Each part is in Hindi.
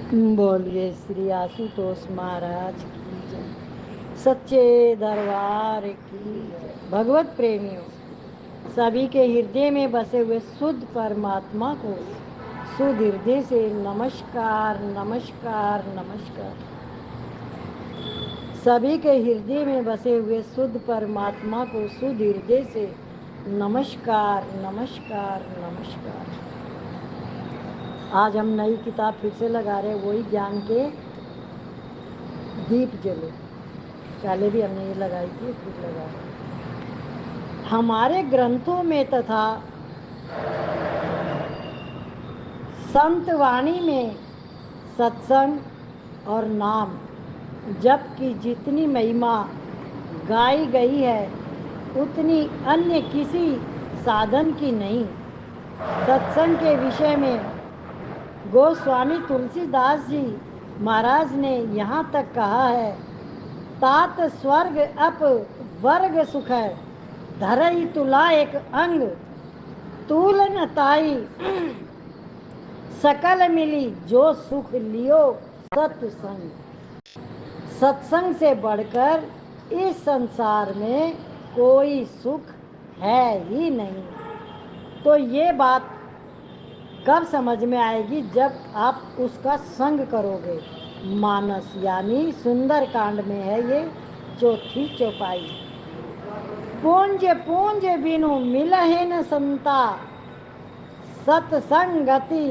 बोलिए श्री आशुतोष महाराज की जय। सच्चे दरबार की जय। भगवत प्रेमियों, सभी के हृदय में बसे हुए शुद्ध परमात्मा को शुद्ध हृदय से नमस्कार नमस्कार नमस्कार। सभी के हृदय में बसे हुए शुद्ध परमात्मा को शुद्ध हृदय से नमस्कार नमस्कार नमस्कार। आज हम नई किताब फिर से लगा रहे हैं, वही ज्ञान के दीप जले। पहले भी हमने ये लगाई थी, फिर लगा रहे हैं। हमारे ग्रंथों में तथा संत वाणी में सत्संग और नाम जप की जितनी महिमा गाई गई है उतनी अन्य किसी साधन की नहीं। सत्संग के विषय में गोस्वामी तुलसीदास जी महाराज ने यहाँ तक कहा है, तात स्वर्ग अप वर्ग सुख है, धरई तुला एक अंग तूल न ताई, सकल मिली जो सुख लियो सत्संग। सत्संग से बढ़कर इस संसार में कोई सुख है ही नहीं। तो ये बात कब समझ में आएगी? जब आप उसका संग करोगे। मानस यानी सुंदर कांड में है ये चौथी चौपाई। पूंज पूंज बिनु मिलहे न संता, सत्संगति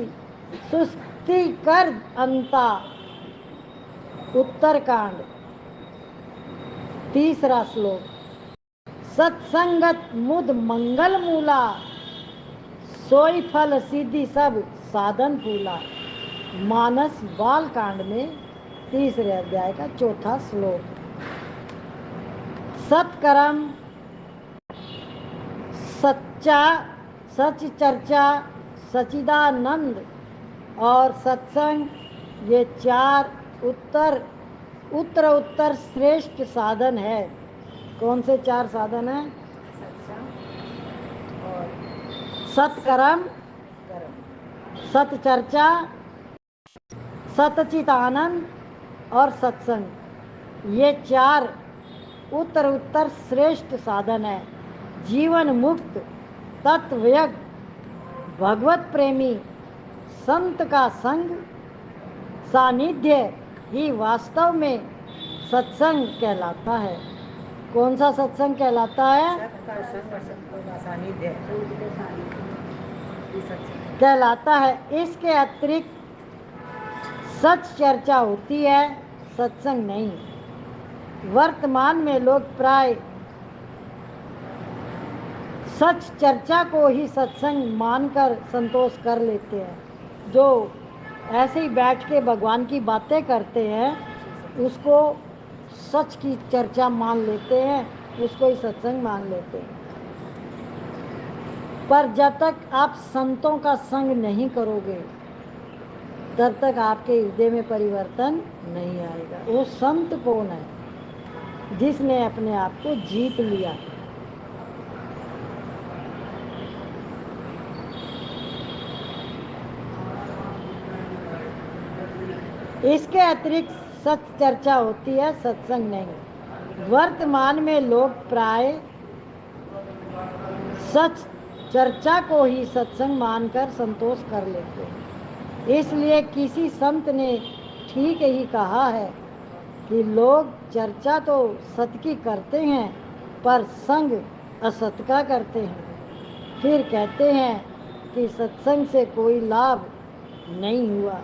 सुस्ति कर अंता। उत्तरकांड तीसरा श्लोक। सत्संगत मुद मंगल मूला, सोई फल सिद्धि सब साधन फूला। मानस बाल कांड में तीसरे अध्याय का चौथा श्लोक। सत्कर्म, सच्चा, सच चर्चा, सचिदानंद और सत्संग, ये चार उत्तर श्रेष्ठ साधन है। कौन से चार साधन हैं? सत्कर्म, सतचर्चा, सतचित आनंद और सत्संग, ये चार उत्तर श्रेष्ठ साधन है। जीवन मुक्त तत्वज्ञ भगवत प्रेमी संत का संग सानिध्य ही वास्तव में सत्संग कहलाता है। कौन सा सत्संग कहलाता है? कहलाता है। इसके अतिरिक्त सच चर्चा होती है, सत्संग नहीं। वर्तमान में लोग प्राय सच चर्चा को ही सत्संग मानकर संतोष कर लेते हैं। जो ऐसे ही बैठ के भगवान की बातें करते हैं उसको सच की चर्चा मान लेते हैं, उसको ही सत्संग मान लेते हैं। पर जब तक आप संतों का संग नहीं करोगे तब तक आपके हृदय में परिवर्तन नहीं आएगा। वो संत कौन है? जिसने अपने आप को जीत लिया। इसके अतिरिक्त सच चर्चा होती है, सत्संग नहीं। वर्तमान में लोग प्राय सच चर्चा को ही सत्संग मानकर संतोष कर लेते हैं। इसलिए किसी संत ने ठीक ही कहा है कि लोग चर्चा तो सत्य की करते हैं पर संग असत का करते हैं। फिर कहते हैं कि सत्संग से कोई लाभ नहीं हुआ।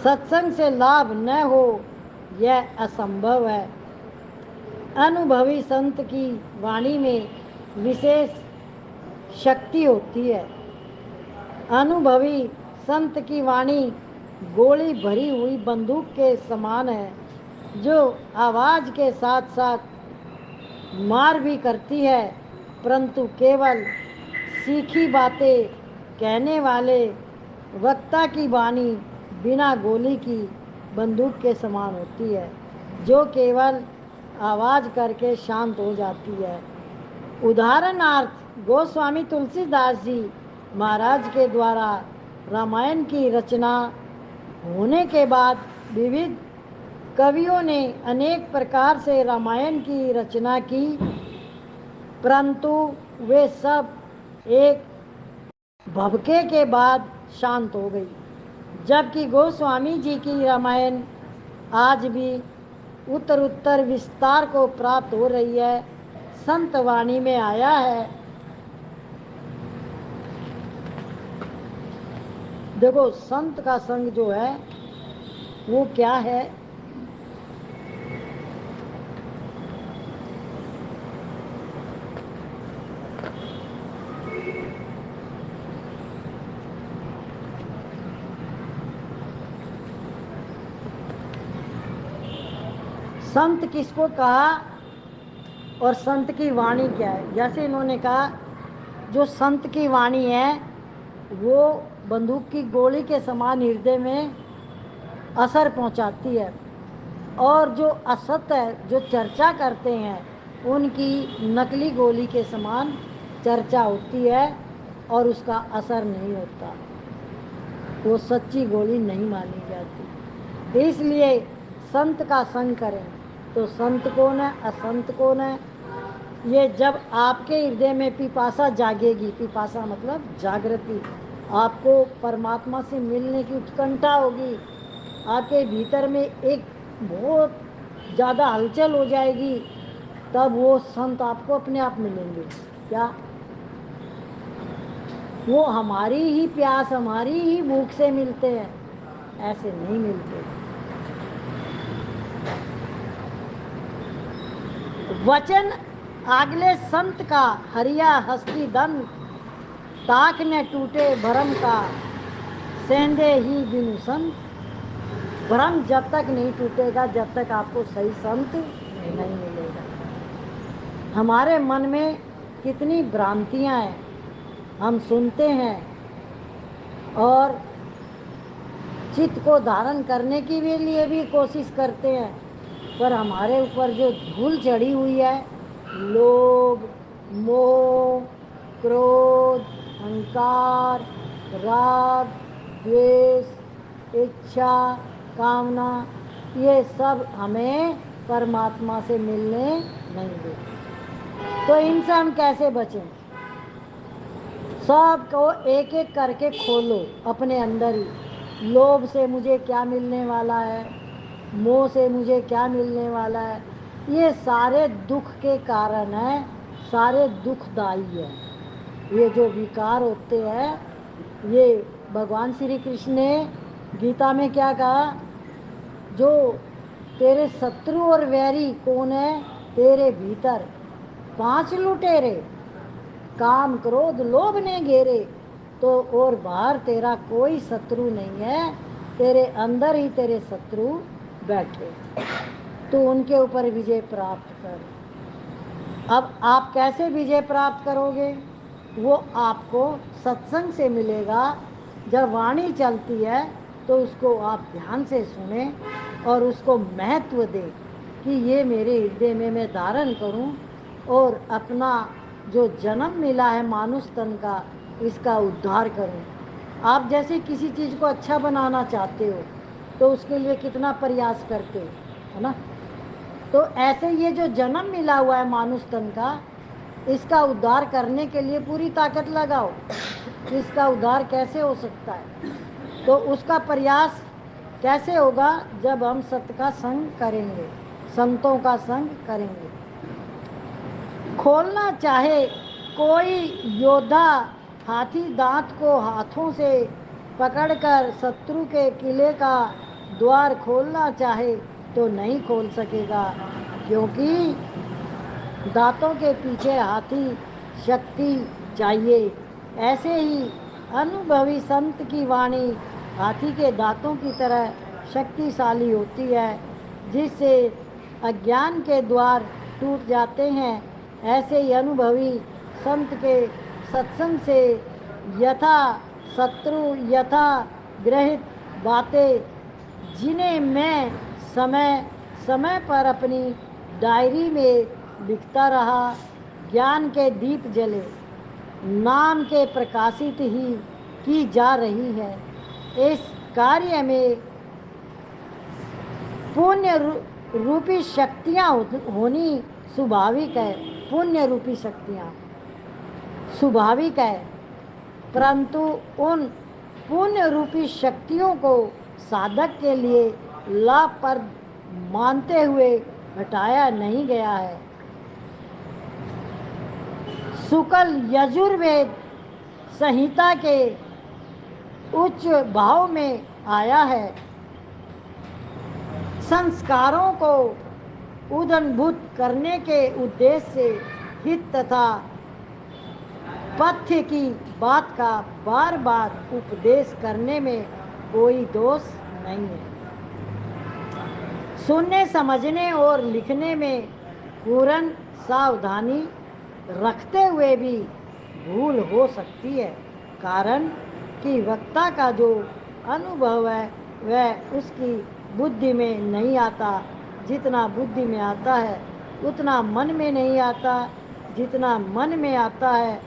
सत्संग से लाभ न हो यह असंभव है। अनुभवी संत की वाणी में विशेष शक्ति होती है। अनुभवी संत की वाणी गोली भरी हुई बंदूक के समान है, जो आवाज के साथ साथ मार भी करती है, परंतु केवल सीखी बातें कहने वाले वक्ता की वाणी बिना गोली की बंदूक के समान होती है, जो केवल आवाज करके शांत हो जाती है। उदाहरणार्थ गोस्वामी तुलसीदास जी महाराज के द्वारा रामायण की रचना होने के बाद विविध कवियों ने अनेक प्रकार से रामायण की रचना की, परंतु वे सब एक भभके के बाद शांत हो गई। जबकि गोस्वामी जी की रामायण आज भी उत्तर विस्तार को प्राप्त हो रही है। संत वाणी में आया है, देखो संत का संग जो है वो क्या है। संत किसको कहा और संत की वाणी क्या है। जैसे इन्होंने कहा जो संत की वाणी है वो बंदूक की गोली के समान हृदय में असर पहुंचाती है, और जो असत है, जो चर्चा करते हैं, उनकी नकली गोली के समान चर्चा होती है और उसका असर नहीं होता, वो सच्ची गोली नहीं मानी जाती। इसलिए संत का संग करें। तो संत कौन है, असंत कौन है, ये जब आपके हृदय में पिपासा जागेगी, पिपासा मतलब जागृति, आपको परमात्मा से मिलने की उत्कंठा होगी, आपके भीतर में एक बहुत ज़्यादा हलचल हो जाएगी, तब वो संत आपको अपने आप मिलेंगे। क्या वो हमारी ही प्यास, हमारी ही भूख से मिलते हैं? ऐसे नहीं मिलते। वचन आगले संत का हरिया हस्ती दंत, ताक न टूटे भरम का सेंधे ही बिनु संत। भ्रम जब तक नहीं टूटेगा जब तक आपको सही संत नहीं मिलेगा। हमारे मन में कितनी भ्रांतियां हैं, हम सुनते हैं और चित्त को धारण करने के लिए भी कोशिश करते हैं, पर हमारे ऊपर जो धूल चढ़ी हुई है, लोभ, मोह, क्रोध, अहंकार, राग, द्वेष, इच्छा, कामना, ये सब हमें परमात्मा से मिलने नहीं देते। तो इनसे हम कैसे बचें? सब को एक एक करके खोलो अपने अंदर ही। लोभ से मुझे क्या मिलने वाला है, मोह से मुझे क्या मिलने वाला है, ये सारे दुख के कारण है, सारे दुखदाई है। ये जो विकार होते हैं, ये भगवान श्री कृष्ण ने गीता में क्या कहा, जो तेरे शत्रु और वैरी कौन है, तेरे भीतर 5 लुटेरे, काम क्रोध लोभ ने घेरे, तो और बाहर तेरा कोई शत्रु नहीं है, तेरे अंदर ही तेरे शत्रु बैठे, तो उनके ऊपर विजय प्राप्त कर। अब आप कैसे विजय प्राप्त करोगे? वो आपको सत्संग से मिलेगा। जब वाणी चलती है तो उसको आप ध्यान से सुने और उसको महत्व दें कि ये मेरे हृदय में मैं धारण करूं और अपना जो जन्म मिला है मानुष तन का, इसका उद्धार करूं। आप जैसे किसी चीज़ को अच्छा बनाना चाहते हो तो उसके लिए कितना प्रयास करते हो, है ना? तो ऐसे ये जो जन्म मिला हुआ है मानुष तन का, इसका उद्धार करने के लिए पूरी ताकत लगाओ। इसका उद्धार कैसे हो सकता है? तो उसका प्रयास कैसे होगा? जब हम सत्य का संग करेंगे, संतों का संग करेंगे। खोलना चाहे कोई योद्धा हाथी दांत को हाथों से पकड़कर शत्रु के किले का द्वार खोलना चाहे तो नहीं खोल सकेगा, क्योंकि दांतों के पीछे हाथी शक्ति चाहिए। ऐसे ही अनुभवी संत की वाणी हाथी के दांतों की तरह शक्तिशाली होती है, जिससे अज्ञान के द्वार टूट जाते हैं। ऐसे ही अनुभवी संत के सत्संग से यथा शत्रु यथा ग्रहित बातें, जिन्हें मैं समय समय पर अपनी डायरी में लिखता रहा, ज्ञान के दीप जले, नाम के प्रकाशित ही की जा रही है। इस कार्य में पुण्य रूपी शक्तियाँ होनी स्वाभाविक है। पुण्य रूपी शक्तियाँ स्वाभाविक है, परंतु उन पुण्य रूपी शक्तियों को साधक के लिए लाभप्रद मानते हुए घटाया नहीं गया है। शुक्ल यजुर्वेद संहिता के उच्च भाव में आया है। संस्कारों को उद्भूत करने के उद्देश्य से हित तथा पथ्य की बात का बार बार उपदेश करने में कोई दोष नहीं है। सुनने, समझने और लिखने में पूर्ण सावधानी रखते हुए भी भूल हो सकती है, कारण कि वक्ता का जो अनुभव है वह उसकी बुद्धि में नहीं आता। जितना बुद्धि में आता है उतना मन में नहीं आता, जितना मन में आता है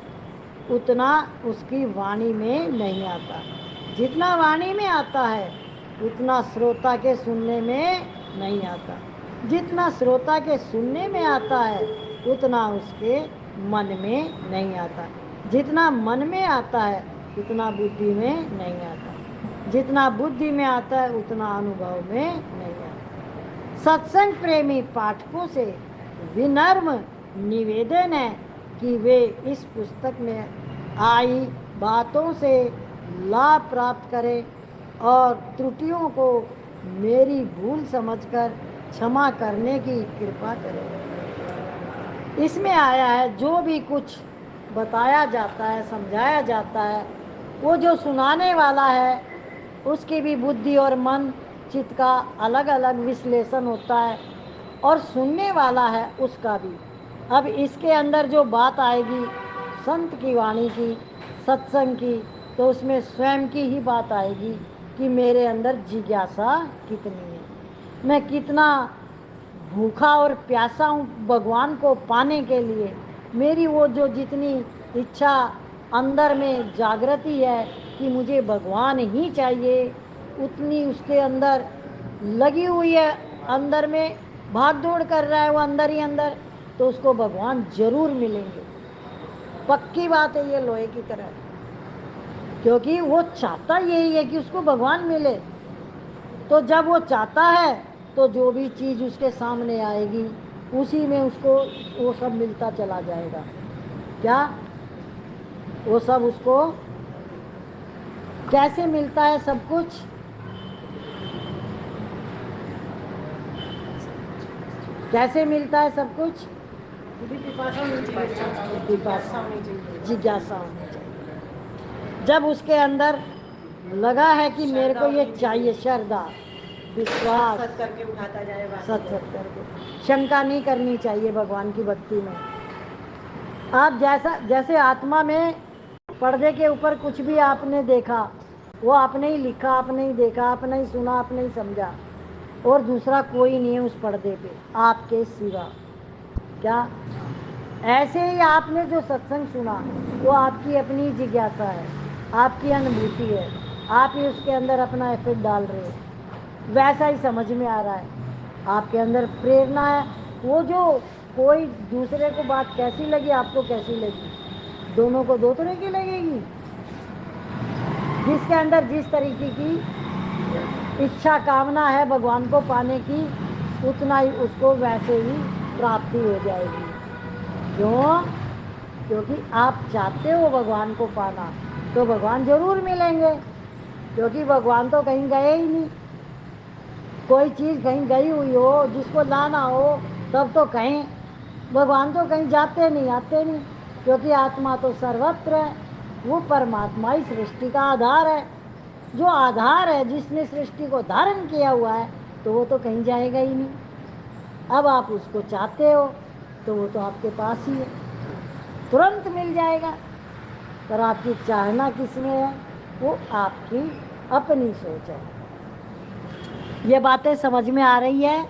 उतना उसकी वाणी में नहीं आता। जितना वाणी में आता है उतना श्रोता के सुनने में नहीं आता, जितना श्रोता के सुनने में आता है उतना उसके मन में नहीं आता, जितना मन में आता है उतना बुद्धि में नहीं आता, जितना बुद्धि में आता है उतना अनुभव में नहीं आता। सत्संग प्रेमी पाठकों से विनम्र निवेदन है कि वे इस पुस्तक में आई बातों से लाभ प्राप्त करें और त्रुटियों को मेरी भूल समझकर क्षमा करने की कृपा करें। इसमें आया है जो भी कुछ बताया जाता है, समझाया जाता है, वो जो सुनाने वाला है उसकी भी बुद्धि और मन चित्त का अलग अलग विश्लेषण होता है, और सुनने वाला है उसका भी। अब इसके अंदर जो बात आएगी संत की वाणी की, सत्संग की, तो उसमें स्वयं की ही बात आएगी कि मेरे अंदर जिज्ञासा कितनी है, मैं कितना भूखा और प्यासा हूँ भगवान को पाने के लिए। मेरी वो जो जितनी इच्छा अंदर में जागृति है कि मुझे भगवान ही चाहिए, उतनी उसके अंदर लगी हुई है, अंदर में भाग दौड़ कर रहा है वो अंदर ही अंदर, तो उसको भगवान जरूर मिलेंगे। पक्की बात है ये लोहे की तरह, क्योंकि वो चाहता यही है कि उसको भगवान मिले। तो जब वो चाहता है तो जो भी चीज़ उसके सामने आएगी उसी में उसको वो सब मिलता चला जाएगा। क्या वो सब उसको कैसे मिलता है सब कुछ? कैसे मिलता है सब कुछ? जिज्ञासा होनी चाहिए। जब उसके अंदर लगा है कि मेरे को ये चाहिए, श्रद्धा विश्वास, सत करके उठाता जाए, सत करके, शंका नहीं करनी चाहिए भगवान की भक्ति में। आप जैसे आत्मा में पर्दे के ऊपर कुछ भी आपने देखा, वो आपने ही लिखा, आपने ही देखा, आपने ही सुना, आपने ही समझा, और दूसरा कोई नहीं है उस पर्दे पे आपके सिवा। क्या ऐसे ही आपने जो सत्संग सुना वो आपकी अपनी जिज्ञासा है, आपकी अनुभूति है, आप ही उसके अंदर अपना एफर्ट डाल रहे हो, वैसा ही समझ में आ रहा है, आपके अंदर प्रेरणा है। वो जो कोई दूसरे को बात कैसी लगी, आपको कैसी लगी, दोनों को दो तरह की लगेगी। जिसके अंदर जिस तरीके की इच्छा कामना है भगवान को पाने की, उतना ही उसको वैसे ही प्राप्ति हो जाएगी। क्यों? क्योंकि आप चाहते हो भगवान को पाना, तो भगवान जरूर मिलेंगे, क्योंकि भगवान तो कहीं गए ही नहीं। कोई चीज़ कहीं गई हुई हो जिसको लाना हो तब तो कहीं, भगवान तो कहीं जाते नहीं, आते नहीं, क्योंकि आत्मा तो सर्वत्र है। वो परमात्मा ही सृष्टि का आधार है। जो आधार है, जिसने सृष्टि को धारण किया हुआ है, तो वो तो कहीं जाएगा ही नहीं। अब आप उसको चाहते हो तो वो तो आपके पास ही है, तुरंत मिल जाएगा। पर आपकी चाहना किसमें है? वो आपकी अपनी सोच है। ये बातें समझ में आ रही है?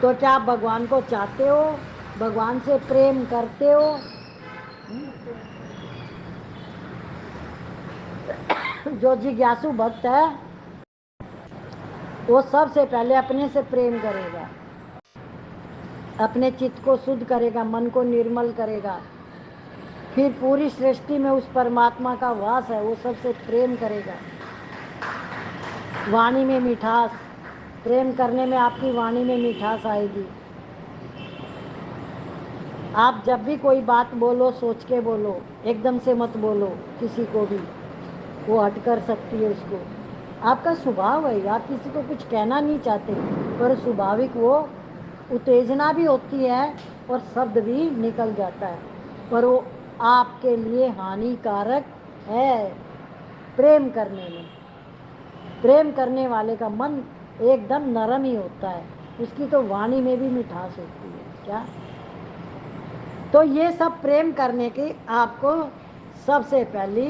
तो क्या आप भगवान को चाहते हो? भगवान से प्रेम करते हो? जो जिज्ञासु भक्त है वो सबसे पहले अपने से प्रेम करेगा, अपने चित्त को शुद्ध करेगा, मन को निर्मल करेगा, फिर पूरी सृष्टि में उस परमात्मा का वास है, वो सबसे प्रेम करेगा। वाणी में मिठास, प्रेम करने में आपकी वाणी में मिठास आएगी। आप जब भी कोई बात बोलो सोच के बोलो, एकदम से मत बोलो किसी को भी, वो हट कर सकती है उसको। आपका स्वभाव है, आप किसी को कुछ कहना नहीं चाहते, पर स्वाभाविक वो उत्तेजना भी होती है और शब्द भी निकल जाता है, पर वो आपके लिए हानिकारक है। प्रेम करने में, प्रेम करने वाले का मन एकदम नरम ही होता है, उसकी तो वाणी में भी मिठास होती है। क्या? तो ये सब प्रेम करने की आपको सबसे पहली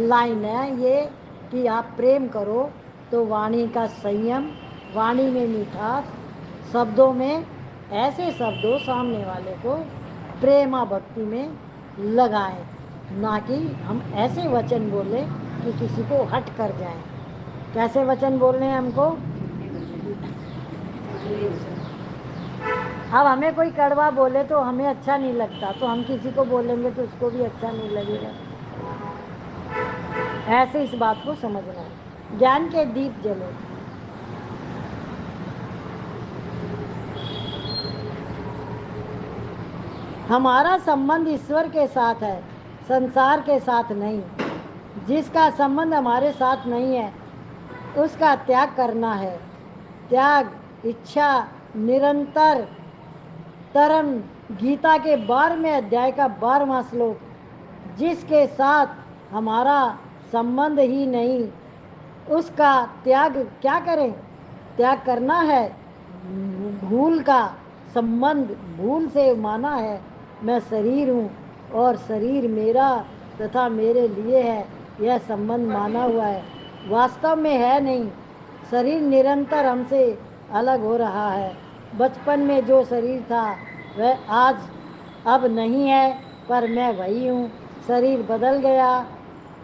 लाइन है ये, कि आप प्रेम करो तो वाणी का संयम, वाणी में मिठास, शब्दों में ऐसे शब्दों सामने वाले को प्रेमा भक्ति में लगाएं, ना कि हम ऐसे वचन बोले कि किसी को हट कर जाएं। कैसे वचन बोलने हैं हमको? अब हमें कोई कड़वा बोले तो हमें अच्छा नहीं लगता, तो हम किसी को बोलेंगे तो उसको भी अच्छा नहीं लगेगा। ऐसे इस बात को समझना है। ज्ञान के दीप जले। हमारा संबंध ईश्वर के साथ है, संसार के साथ नहीं। जिसका संबंध हमारे साथ नहीं है उसका त्याग करना है। त्याग, इच्छा, निरंतर तरन, गीता के 12वें अध्याय का 12वां श्लोक। जिसके साथ हमारा संबंध ही नहीं उसका त्याग क्या करें? त्याग करना है। भूल का संबंध, भूल से माना है मैं शरीर हूँ और शरीर मेरा तथा मेरे लिए है, यह संबंध माना हुआ है, वास्तव में है नहीं। शरीर निरंतर हमसे अलग हो रहा है। बचपन में जो शरीर था वह आज अब नहीं है, पर मैं वही हूँ। शरीर बदल गया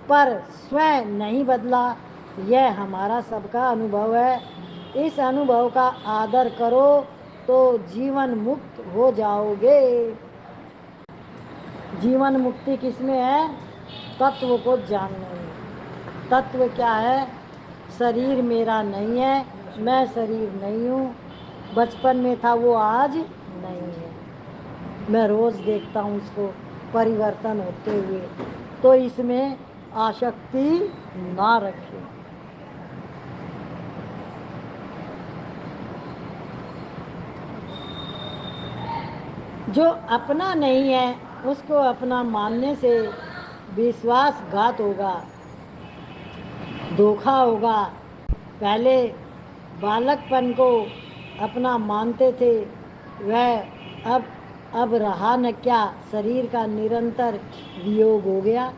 पर स्वयं नहीं बदला। यह हमारा सबका अनुभव है। इस अनुभव का आदर करो तो जीवन मुक्त हो जाओगे। जीवन मुक्ति किसमें है? तत्व को जानने में। तत्व क्या है? शरीर मेरा नहीं है, मैं शरीर नहीं हूँ। बचपन में था वो आज नहीं है। मैं रोज देखता हूँ उसको परिवर्तन होते हुए, तो इसमें आसक्ति ना रखें। जो अपना नहीं है उसको अपना मानने से विश्वासघात होगा, धोखा होगा। पहले बालकपन को अपना मानते थे वह अब रहा न क्या, शरीर का निरंतर वियोग हो गया।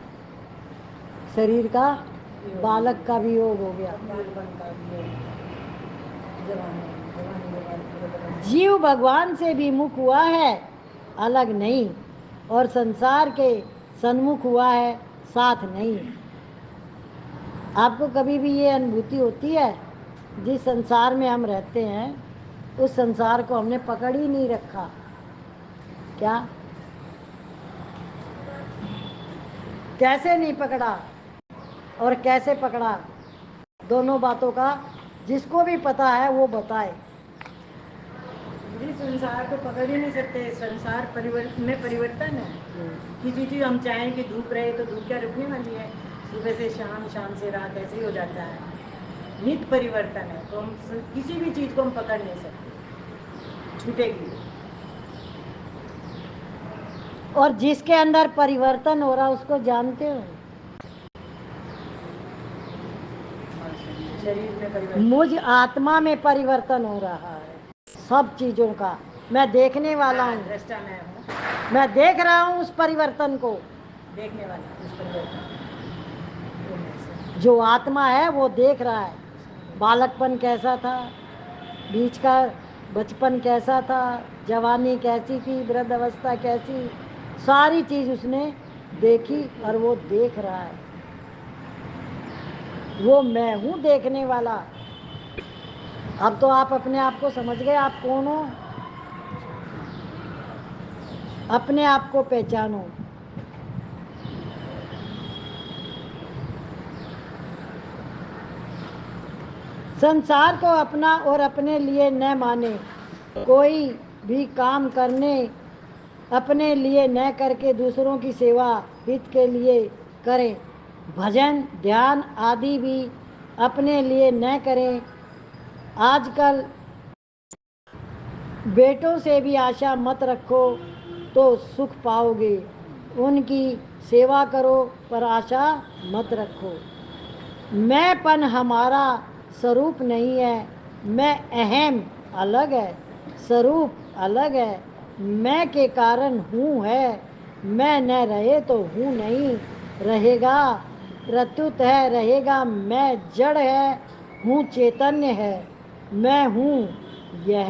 शरीर का, बालक का वियोग हो गया। जीव भगवान से भी मुख हुआ है, अलग नहीं, और संसार के सन्मुख हुआ है, साथ नहीं। आपको कभी भी ये अनुभूति होती है जिस संसार में हम रहते हैं उस संसार को हमने पकड़ ही नहीं रखा? क्या? कैसे नहीं पकड़ा और कैसे पकड़ा, दोनों बातों का जिसको भी पता है वो बताए। संसार को पकड़ ही नहीं सकते। संसार में परिवर्तन है। किसी चीज हम चाहें कि धूप रहे तो धूप क्या रुकने वाली है? सुबह से शाम, शाम से रात, ऐसे ही हो जाता है। नित्य परिवर्तन है, तो हम किसी भी चीज को हम पकड़ नहीं सकते, छूटेगी। और जिसके अंदर परिवर्तन हो रहा उसको जानते हो? शरीर में परिवर्तन, मुझ आत्मा में परिवर्तन हो रहा है सब चीजों का। मैं देखने वाला हूँ, दृष्टा मैं हूँ, मैं देख रहा हूँ उस परिवर्तन को। देखने वाला उस परिवर्तन। जो आत्मा है वो देख रहा है। बालकपन कैसा था, बीच का बचपन कैसा था, जवानी कैसी थी, वृद्ध अवस्था कैसी, सारी चीज उसने देखी और वो देख रहा है। वो मैं हूँ देखने वाला। अब तो आप अपने आप को समझ गए, आप कौन हो। अपने आप को पहचानो। संसार को अपना और अपने लिए न माने, कोई भी काम करने अपने लिए न करके दूसरों की सेवा हित के लिए करें। भजन ध्यान आदि भी अपने लिए न करें। आजकल बेटों से भी आशा मत रखो तो सुख पाओगे। उनकी सेवा करो पर आशा मत रखो। मैंपन हमारा स्वरूप नहीं है। मैं अहम अलग है, स्वरूप अलग है। मैं के कारण हूँ है। मैं न रहे तो हूँ नहीं रहेगा। प्रत्युत है रहेगा। मैं जड़ है, हूँ चैतन्य है। मैं हूँ यह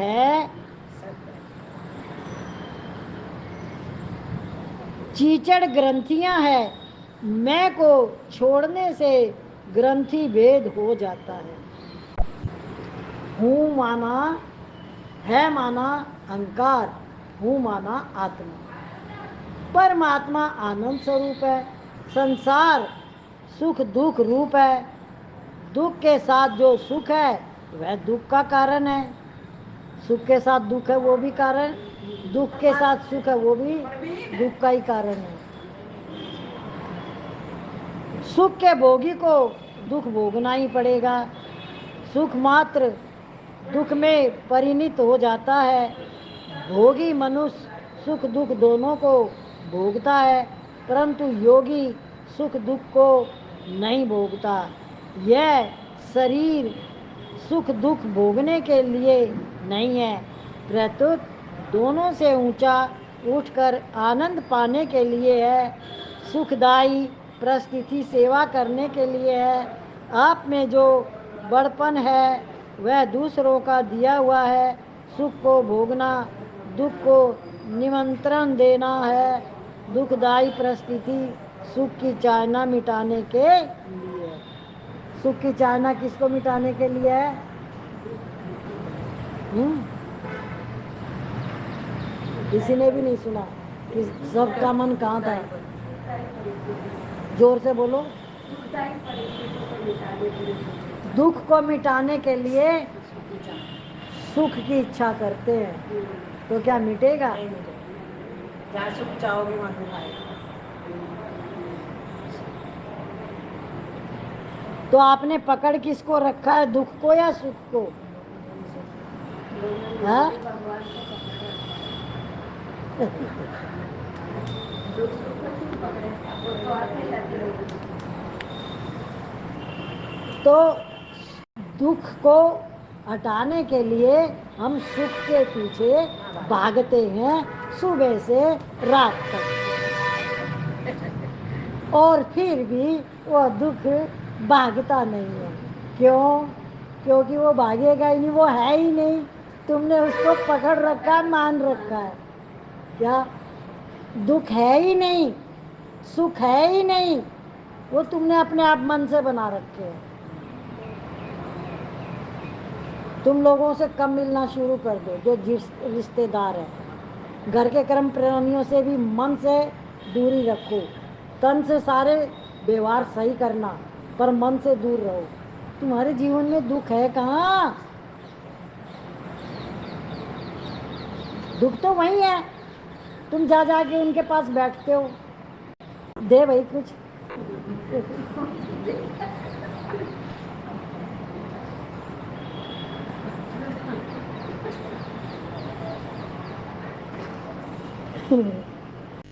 चीचड़ ग्रंथियां है। मैं को छोड़ने से ग्रंथि भेद हो जाता है। हूँ माना है, माना अहंकार, हूँ माना आत्मा। परमात्मा आनंद स्वरूप है। संसार सुख दुख रूप है। दुख के साथ जो सुख है वह दुख का कारण है। सुख के साथ दुख है वो भी कारण, दुख के साथ सुख है वो भी दुख का ही कारण है। सुख के भोगी को दुख भोगना ही पड़ेगा। सुख मात्र दुख में परिणित हो जाता है। भोगी मनुष्य सुख दुख दोनों को भोगता है, परंतु योगी सुख दुख को नहीं भोगता। यह शरीर सुख दुख भोगने के लिए नहीं है, प्रत्युत दोनों से ऊंचा उठकर आनंद पाने के लिए है। सुखदायी परिस्थिति सेवा करने के लिए है। आप में जो बड़पन है वह दूसरों का दिया हुआ है। सुख को भोगना दुख को निमंत्रण देना है। दुखदायी परिस्थिति सुख की चाहना मिटाने के लिए है। सुख की चाहना किसको मिटाने के लिए है? किसी ने भी नहीं सुना कि सबका मन कहाँ था? जोर से बोलो। दुख को मिटाने के लिए सुख की इच्छा करते हैं, तो क्या मिटेगा? जहाँ सुख चाहोगे वहाँ दुख आएगा। तो आपने पकड़ किसको रखा है, दुख को या सुख को? हाँ? तो दुख को हटाने के लिए हम सुख के पीछे भागते हैं सुबह से रात तक, और फिर भी वो दुख भागता नहीं है। क्यों? क्योंकि वो भागेगा ही नहीं, वो है ही नहीं। तुमने उसको पकड़ रखा, मान रखा है। क्या? दुख है ही नहीं, सुख है ही नहीं, वो तुमने अपने आप मन से बना रखे हैं। तुम लोगों से कम मिलना शुरू कर दो, जो जिस रिश्तेदार है। घर के कर्म प्राणियों से भी मन से दूरी रखो। तन से सारे व्यवहार सही करना, पर मन से दूर रहो। तुम्हारे जीवन में दुख है कहाँ? दुख तो वही है, तुम जा जाके उनके पास बैठते हो, दे भाई कुछ।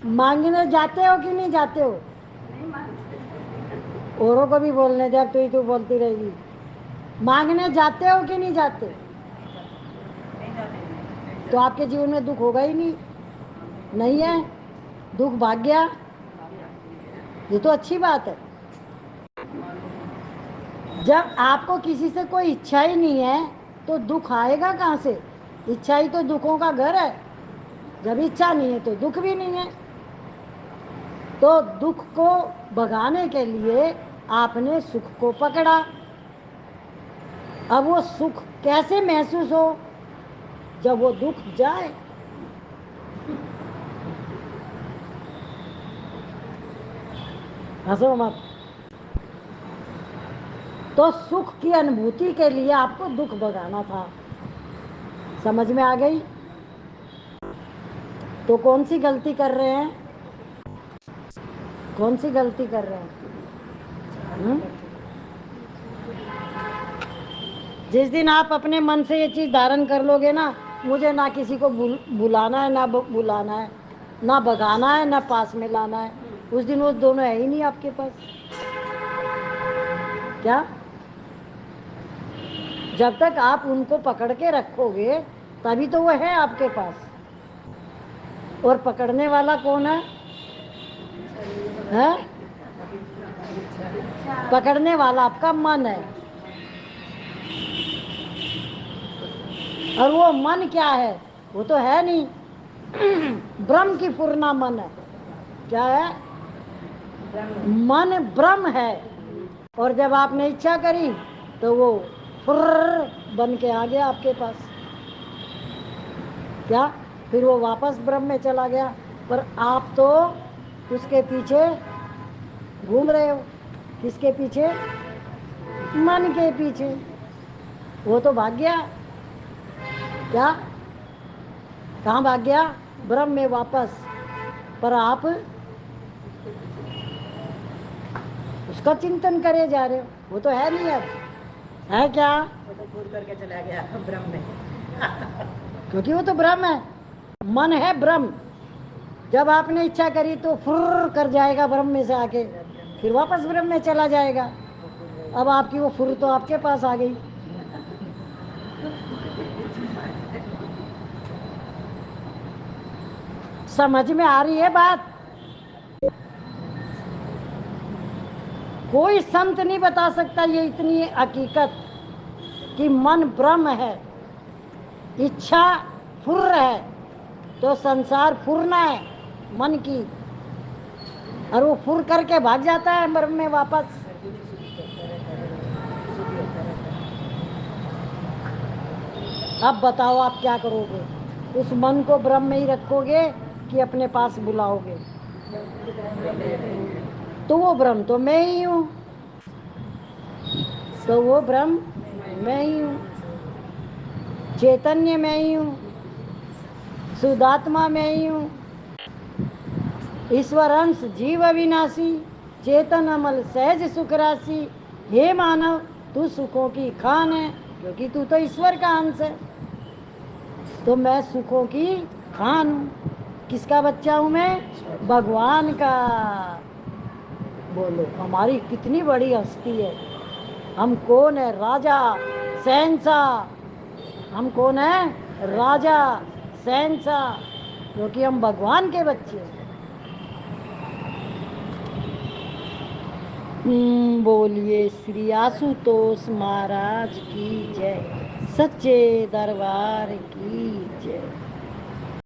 मांगने जाते हो कि नहीं जाते हो? औरों को भी बोलने दे, अब तो ही तू बोलती रहेगी। मांगने जाते हो कि नहीं जाते? तो आपके जीवन में दुख होगा ही नहीं। नहीं है, दुख भाग गया, ये तो अच्छी बात है। जब आपको किसी से कोई इच्छा ही नहीं है तो दुख आएगा कहाँ से? इच्छा ही तो दुखों का घर है। जब इच्छा नहीं है तो दुख भी नहीं है। तो दुख को भगाने के लिए आपने सुख को पकड़ा। अब वो सुख कैसे महसूस हो जब वो दुख जाए। हंसो मत। तो सुख की अनुभूति के लिए आपको दुख भगाना था। समझ में आ गई? तो कौन सी गलती कर रहे हैं? कौन सी गलती कर रहे हैं? जिस दिन आप अपने मन से ये चीज धारण कर लोगे ना, मुझे ना किसी को बुलाना है, ना बुलाना है, ना भगाना है, ना पास में लाना है, उस दिन वो दोनों है ही नहीं आपके पास। क्या? जब तक आप उनको पकड़ के रखोगे तभी तो वो है आपके पास। और पकड़ने वाला कौन है? हैं? पकड़ने वाला आपका मन है। और वो मन क्या है? वो तो है नहीं। ब्रह्म की पूर्णा मन है। क्या है? मन ब्रह्म है। और जब आपने इच्छा करी तो वो फुर्र बन के आ गया आपके पास। क्या? फिर वो वापस ब्रह्म में चला गया। पर आप तो उसके पीछे घूम रहे हो। किसके पीछे? मन के पीछे। वो तो भाग गया। क्या? कहाँ भाग गया? ब्रह्म में वापस। पर आप उसका चिंतन करे जा रहे हो। वो तो है नहीं अब। है क्या? वो तो कूद करके चला गया ब्रह्म में। क्योंकि वो तो ब्रह्म है। मन है ब्रह्म। जब आपने इच्छा करी तो फुर्र कर जाएगा ब्रह्म में से आके, फिर वापस ब्रह्म में चला जाएगा। अब आपकी वो फुर्र तो आपके पास आ गई। समझ में आ रही है बात? कोई संत नहीं बता सकता ये इतनी हकीकत कि मन ब्रह्म है, इच्छा फुर्र है, तो संसार फुरना है मन की। और वो फुर करके भाग जाता है ब्रह्म में वापस। अब बताओ आप क्या करोगे? उस मन को ब्रह्म में ही रखोगे कि अपने पास बुलाओगे? तो वो ब्रह्म तो मैं ही हूँ। तो वो ब्रह्म मैं ही हूँ। चैतन्य मैं ही हूँ। शुद्धात्मा मैं ही हूँ। ईश्वर अंश जीव अविनाशी, चेतन अमल सहज सुख राशि। हे मानव, तू सुखों की खान है, क्योंकि तू तो ईश्वर का अंश है। तो मैं सुखों की खान हूँ। किसका बच्चा हूँ मैं? भगवान का। बोलो, हमारी कितनी बड़ी हस्ती है। हम कौन है? राजा, शहंशाह। हम कौन है? राजा, शहंशाह, क्योंकि हम भगवान के बच्चे हैं। बोलिए श्री आशुतोष महाराज की जय। सच्चे दरबार की जय।